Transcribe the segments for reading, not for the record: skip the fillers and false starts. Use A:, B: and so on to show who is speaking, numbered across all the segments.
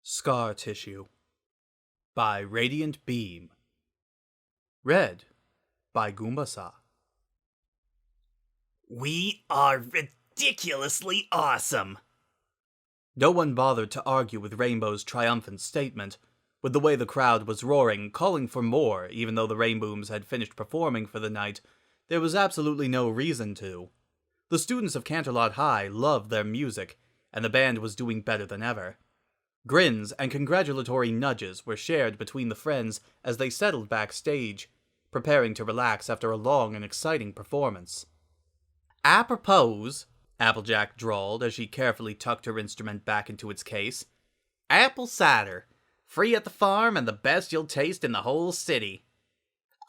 A: Scar Tissue by RadiantBeam. Read by Goombasa.
B: We are ridiculously awesome!
A: No one bothered to argue with Rainbow's triumphant statement. With the way the crowd was roaring, calling for more, even though the Rainbooms had finished performing for the night, there was absolutely no reason to. The students of Canterlot High loved their music, and the band was doing better than ever. Grins and congratulatory nudges were shared between the friends as they settled backstage, preparing to relax after a long and exciting performance. "Apropos," Applejack drawled as she carefully tucked her instrument back into its case, "apple cider. Free at the farm and the best you'll taste in the whole city."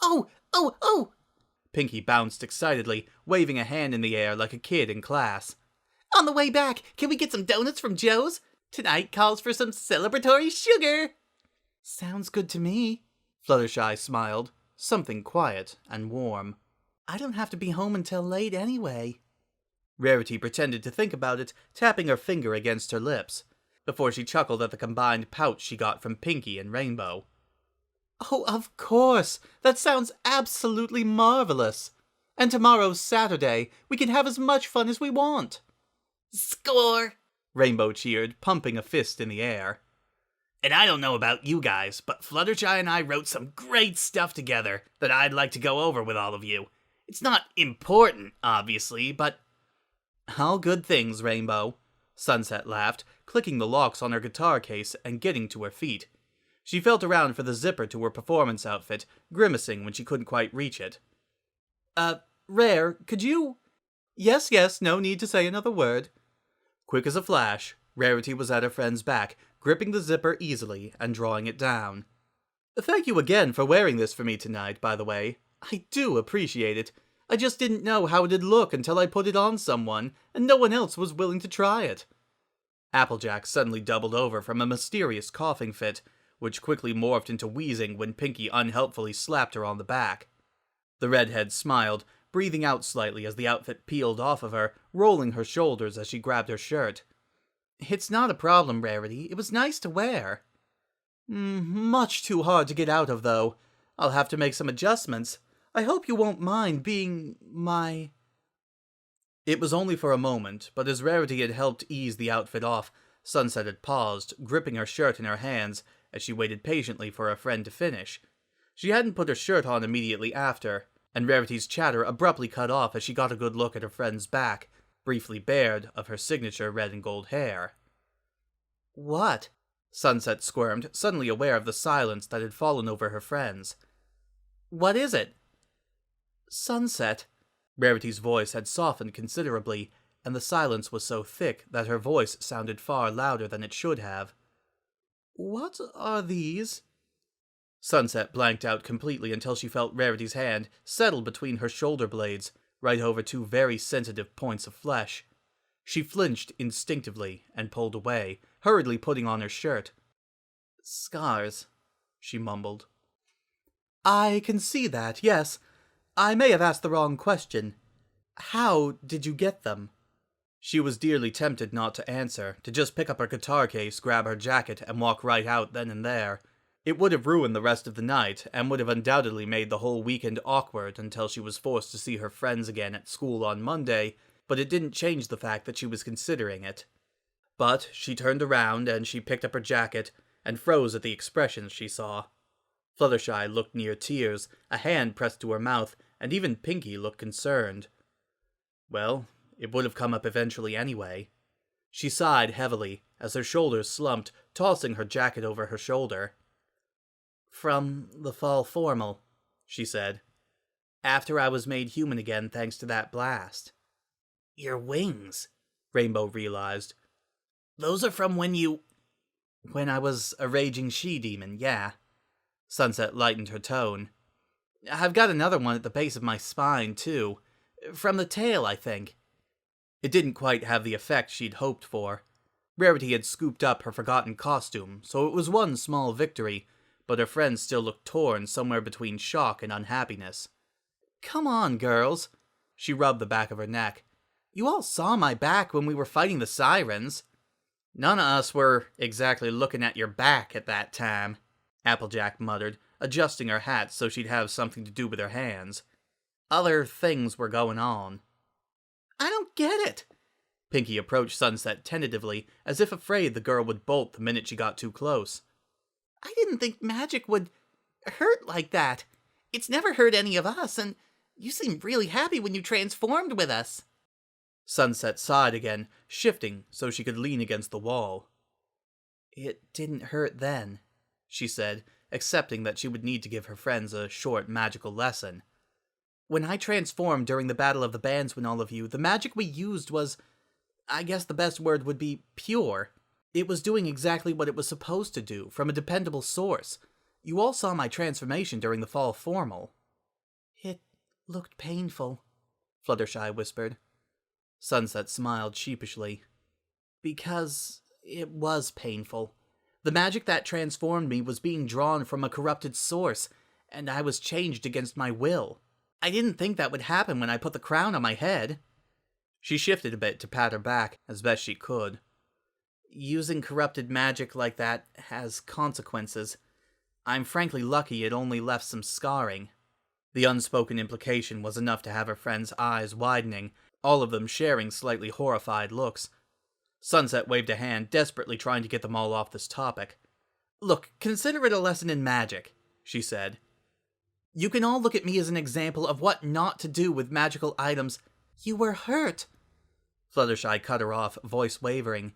C: Oh!
A: Pinky bounced excitedly, waving a hand in the air like a kid in class.
C: On the way back, can we get some donuts from Joe's? Tonight calls for some celebratory sugar.
A: Sounds good to me. Fluttershy smiled, something quiet and warm.
C: I don't have to be home until late anyway.
A: Rarity pretended to think about it, tapping her finger against her lips, before she chuckled at the combined pout she got from Pinky and Rainbow.
C: Oh, of course! That sounds absolutely marvelous! And tomorrow's Saturday. We can have as much fun as we want.
B: Score!
A: Rainbow cheered, pumping a fist in the air.
B: And I don't know about you guys, but Fluttershy and I wrote some great stuff together that I'd like to go over with all of you. It's not important, obviously, but...
A: All good things, Rainbow. Sunset laughed, clicking the locks on her guitar case and getting to her feet. She felt around for the zipper to her performance outfit, grimacing when she couldn't quite reach it.
C: Rare, could you...
A: Yes, no need to say another word. Quick as a flash, Rarity was at her friend's back, gripping the zipper easily and drawing it down. Thank you again for wearing this for me tonight, by the way. I do appreciate it. I just didn't know how it'd look until I put it on someone, and no one else was willing to try it. Applejack suddenly doubled over from a mysterious coughing fit, which quickly morphed into wheezing when Pinky unhelpfully slapped her on the back. The redhead smiled, breathing out slightly as the outfit peeled off of her, rolling her shoulders as she grabbed her shirt.
C: It's not a problem, Rarity. It was nice to wear.
A: Much too hard to get out of, though. I'll have to make some adjustments. I hope you won't mind being my... It was only for a moment, but as Rarity had helped ease the outfit off, Sunset had paused, gripping her shirt in her hands as she waited patiently for her friend to finish. She hadn't put her shirt on immediately after, and Rarity's chatter abruptly cut off as she got a good look at her friend's back, briefly bared of her signature red and gold hair.
C: What?
A: Sunset squirmed, suddenly aware of the silence that had fallen over her friends.
C: What is it?
A: Sunset. Rarity's voice had softened considerably, and the silence was so thick that her voice sounded far louder than it should have. What are these? Sunset blanked out completely until she felt Rarity's hand settle between her shoulder blades, right over two very sensitive points of flesh. She flinched instinctively and pulled away, hurriedly putting on her shirt. Scars, she mumbled. I can see that, yes. I may have asked the wrong question. How did you get them? She was dearly tempted not to answer, to just pick up her guitar case, grab her jacket, and walk right out then and there. It would have ruined the rest of the night, and would have undoubtedly made the whole weekend awkward until she was forced to see her friends again at school on Monday, but it didn't change the fact that she was considering it. But she turned around and she picked up her jacket, and froze at the expressions she saw. Fluttershy looked near tears, a hand pressed to her mouth, and even Pinky looked concerned. Well, it would have come up eventually anyway. She sighed heavily as her shoulders slumped, tossing her jacket over her shoulder. From the fall formal, she said. After I was made human again thanks to that blast.
B: Your wings,
A: Rainbow realized.
B: Those are from when you...
A: When I was a raging she-demon, yeah. Sunset lightened her tone. I've got another one at the base of my spine, too. From the tail, I think. It didn't quite have the effect she'd hoped for. Rarity had scooped up her forgotten costume, so it was one small victory, but her friends still looked torn somewhere between shock and unhappiness. Come on, girls. She rubbed the back of her neck. You all saw my back when we were fighting the sirens. None of us were exactly looking at your back at that time, Applejack muttered, adjusting her hat so she'd have something to do with her hands. Other things were going on.
C: I don't get it.
A: Pinky approached Sunset tentatively, as if afraid the girl would bolt the minute she got too close.
C: I didn't think magic would hurt like that. It's never hurt any of us, and you seemed really happy when you transformed with us.
A: Sunset sighed again, shifting so she could lean against the wall. It didn't hurt then, she said, accepting that she would need to give her friends a short magical lesson. When I transformed during the Battle of the Bands with all of you, the magic we used was, I guess the best word would be pure. It was doing exactly what it was supposed to do, from a dependable source. You all saw my transformation during the fall formal.
C: It looked painful,
A: Fluttershy whispered. Sunset smiled sheepishly. Because it was painful. The magic that transformed me was being drawn from a corrupted source, and I was changed against my will. I didn't think that would happen when I put the crown on my head. She shifted a bit to pat her back as best she could. Using corrupted magic like that has consequences. I'm frankly lucky it only left some scarring. The unspoken implication was enough to have her friend's eyes widening, all of them sharing slightly horrified looks. Sunset waved a hand, desperately trying to get them all off this topic. Look, consider it a lesson in magic, she said. You can all look at me as an example of what not to do with magical items.
C: You were hurt.
A: Fluttershy cut her off, voice wavering.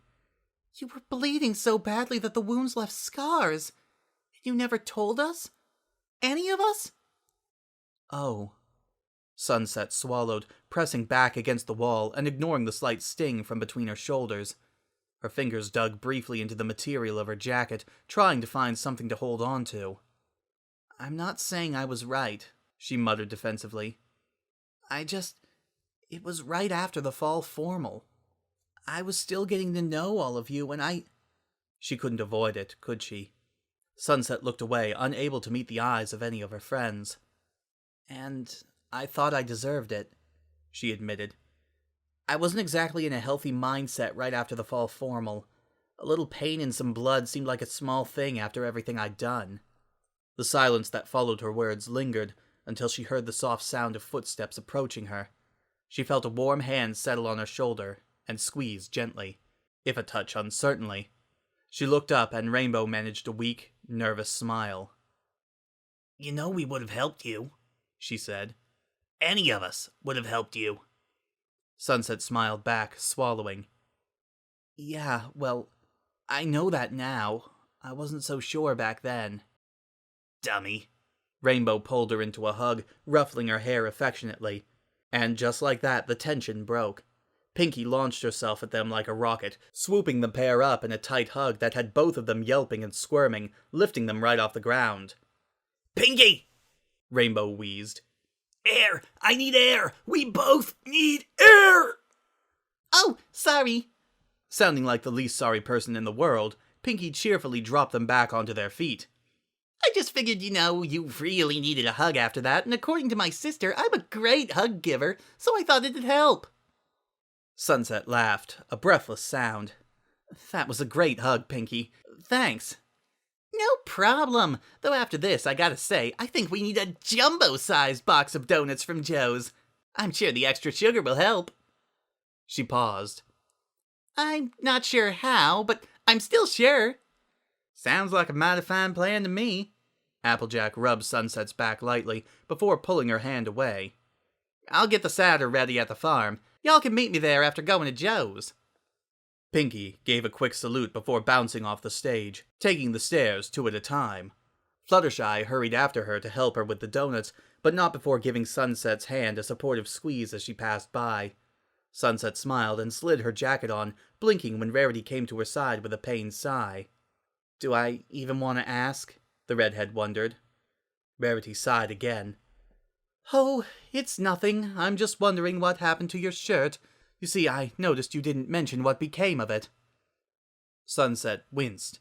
C: You were bleeding so badly that the wounds left scars. You never told us? Any of us?
A: Oh. Sunset swallowed, pressing back against the wall and ignoring the slight sting from between her shoulders. Her fingers dug briefly into the material of her jacket, trying to find something to hold on to. I'm not saying I was right, she muttered defensively. It was right after the fall formal. I was still getting to know all of you, and She couldn't avoid it, could she? Sunset looked away, unable to meet the eyes of any of her friends. And I thought I deserved it, she admitted. I wasn't exactly in a healthy mindset right after the fall formal. A little pain and some blood seemed like a small thing after everything I'd done. The silence that followed her words lingered until she heard the soft sound of footsteps approaching her. She felt a warm hand settle on her shoulder and squeeze gently, if a touch uncertainly. She looked up and Rainbow managed a weak, nervous smile.
B: You know we would have helped you, she said. Any of us would have helped you.
A: Sunset smiled back, swallowing. Yeah, well, I know that now. I wasn't so sure back then.
B: Dummy.
A: Rainbow pulled her into a hug, ruffling her hair affectionately. And just like that, the tension broke. Pinky launched herself at them like a rocket, swooping the pair up in a tight hug that had both of them yelping and squirming, lifting them right off the ground.
B: Pinky!
A: Rainbow wheezed.
B: Air! I need air! We both need air!
C: Oh, sorry.
A: Sounding like the least sorry person in the world, Pinky cheerfully dropped them back onto their feet.
C: I just figured, you really needed a hug after that, and according to my sister, I'm a great hug giver, so I thought it'd help.
A: Sunset laughed, a breathless sound. That was a great hug, Pinky. Thanks.
C: No problem. Though after this, I gotta say, I think we need a jumbo-sized box of donuts from Joe's. I'm sure the extra sugar will help.
A: She paused.
C: I'm not sure how, but I'm still sure.
A: Sounds like a mighty fine plan to me. Applejack rubbed Sunset's back lightly before pulling her hand away. I'll get the cider ready at the farm. Y'all can meet me there after going to Joe's. Pinky gave a quick salute before bouncing off the stage, taking the stairs two at a time. Fluttershy hurried after her to help her with the donuts, but not before giving Sunset's hand a supportive squeeze as she passed by. Sunset smiled and slid her jacket on, blinking when Rarity came to her side with a pained sigh. Do I even want to ask? The redhead wondered. Rarity sighed again. Oh, it's nothing. I'm just wondering what happened to your shirt. You see, I noticed you didn't mention what became of it. Sunset winced.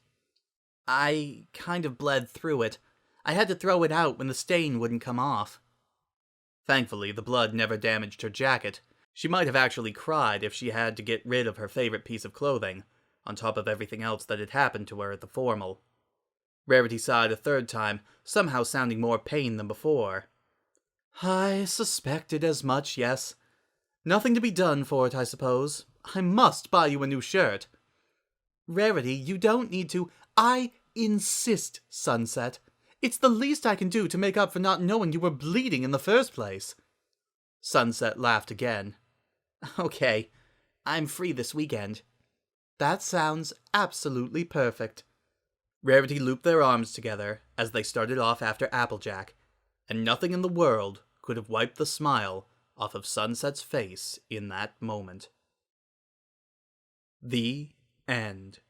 A: I kind of bled through it. I had to throw it out when the stain wouldn't come off. Thankfully, the blood never damaged her jacket. She might have actually cried if she had to get rid of her favorite piece of clothing. on top of everything else that had happened to her at the formal. Rarity sighed a third time, somehow sounding more pained than before. I suspected as much, yes. Nothing to be done for it, I suppose. I must buy you a new shirt. Rarity, you don't need to. I insist, Sunset. It's the least I can do to make up for not knowing you were bleeding in the first place. Sunset laughed again. Okay, I'm free this weekend. That sounds absolutely perfect. Rarity looped their arms together as they started off after Applejack, and nothing in the world could have wiped the smile off of Sunset's face in that moment. The end.